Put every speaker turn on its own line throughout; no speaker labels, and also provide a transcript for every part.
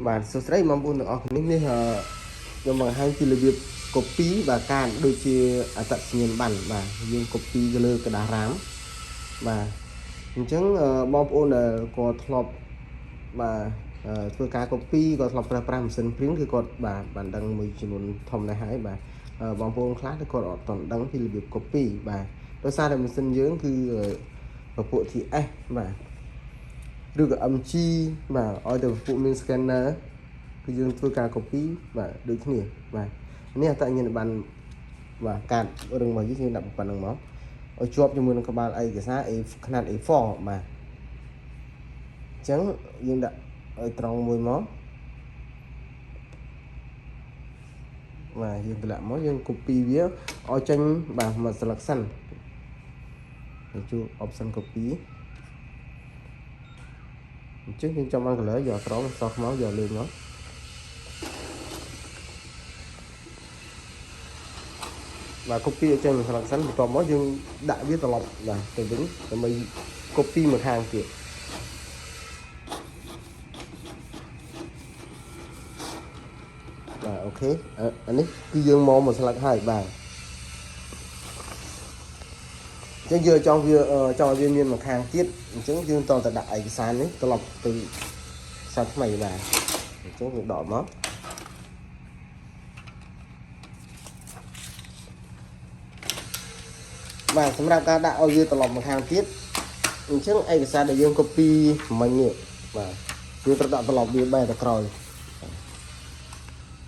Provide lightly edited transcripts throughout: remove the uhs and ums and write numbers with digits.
បាទសួស្តីបងប្អូនទាំងអស់គ្នានេះខ្ញុំបង្ហាញពីរបៀប copy បាទការដូចជាអត្តសញ្ញាណប័ណ្ណបាទយើង copy ទៅលើกระดาษរាមបាទអញ្ចឹងបងប្អូនដែលគាត់ធ្លាប់បាទធ្វើការ copy គាត់ធ្លាប់ប្រើប្រាស់ម៉ាស៊ីន print គឺគាត់បាទបានដឹងមួយចំនួនធំដែរហើយបាទបងប្អូនខ្លះគឺគាត់អត់ទាន់ដឹងពីរបៀប copy បាទដោយសារតែម៉ាស៊ីនយើងគឺពពួក TS បាទឬក៏ MG បាទឲ្យទៅពពួកមាន scanner គឺយើងធ្វើការ copy បាទដូចគ្នាបាទនេះអត្តសញ្ញាណប័ណ្ណបាទកាតរឹងរបស់យើងដាក់ប៉ុណ្្នឹងមកឲ្យជាប់ជាមួយនឹងក្បាលឯកសារ ខ្នាត A4 បាទអញ្ចឹងយើងដាក់ឲ្យត្រង់មួយមកបាទយើងតម្លាក់មកយើង copy វាឲ្យចេញបាទមួយស្លឹកសិនទៅជួ option copy អញ្ចឹងយើងចាំបាន color យកត្រង់សខ្មៅយកលើមកបាទ copy ឲ្យចេញមួយស្លឹកសិនបន្ទាប់មកយើងដាក់វាត្រឡប់បាទទៅវិញដើម្បី copy មកខាងទៀតបាទអូខេអានេះគឺយើងមកមួយស្លឹកហើយបាទអញ្ចឹងយើងចង់ឲ្យវាមានមួយខាងទៀតអញ្ចឹងយើងតតែដាក់ឯកសារនេះត្រឡប់ទៅសារថ្មីបាទអញ្ចឹងយើងដកមកបាទសម្រាប់ការដាក់ឲ្យវាត្រឡប់មកខាងទៀតអញ្ចឹងឯកសារដែលយើង copy មិញនេះបាទយើងត្រូវដាក់ត្រឡប់វាបែរទៅក្រោយ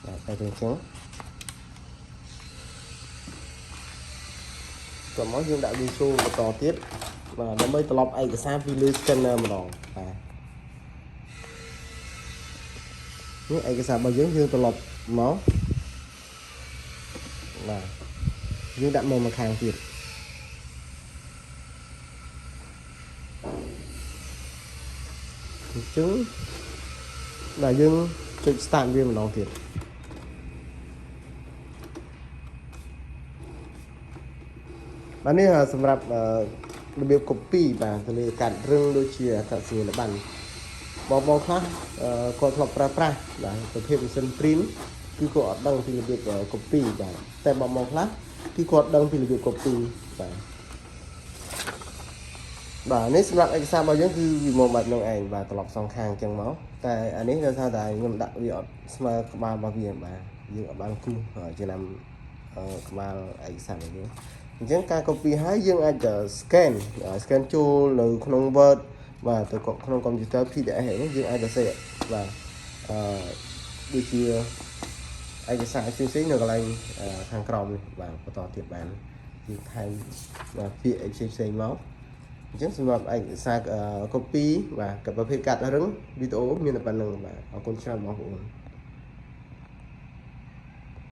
បាទតែអញ្ចឹងតោះមកយើងដាក់វាចូលបន្តទៀតបាទដើម្បីត្រឡប់ឯកសារពីលើ scanner ម្ដងបាទនេះឯកសាររបស់យើងត្រឡប់មកបាទយើងដាក់មកខាងទៀតអញ្ចឹងបាទយើងចុច start វាម្ដងទៀតបាទនេះសម្រាប់របៀប copy បាទទៅលើកាត់រឹងដូចជាអត្តសញ្ញាណប័ណ្ណបងខ្លះគាត់ធ្លាប់ប្រើប្រាស់បាទប្រភេទម៉ាស៊ីន print គឺគាត់អត់ដឹងពីរបៀប copy បាទតែបងខ្លះគឺគាត់ដឹងពីរបៀប copy បាទនេះសម្រាប់ឯកសាររបស់យើងគឺវាមកបែបហ្នឹងឯងបាទត្រឡប់សងខាងអញ្ចឹងមកតែអានេះដោយសារតែខ្ញុំដាក់វាអត់ស្មើក្បាលរបស់វាបាទយើងអត់បានគូសចំណាំក្បាលឯកសាររបស់យើងអញ្ចឹងការ copy ហើយយើងអាច scan ចូលនៅក្នុង Word បាទទៅក្នុង computer PDF ហ្នឹងយើងអាចទៅសេបាទដូចជាឯកសារផ្សេងៗនៅកន្លែងខាងក្រោមនេះបាទបន្តទៀតបានយើងថែមពាក្យផ្សេងមកអញ្ចឹងសម្រាប់ឯកសារ copy បាទប្រភេទកាត់រឹងវីដេអូមានតែប៉ុណ្្នឹងបាទអរគុណច្រើនបងប្អូន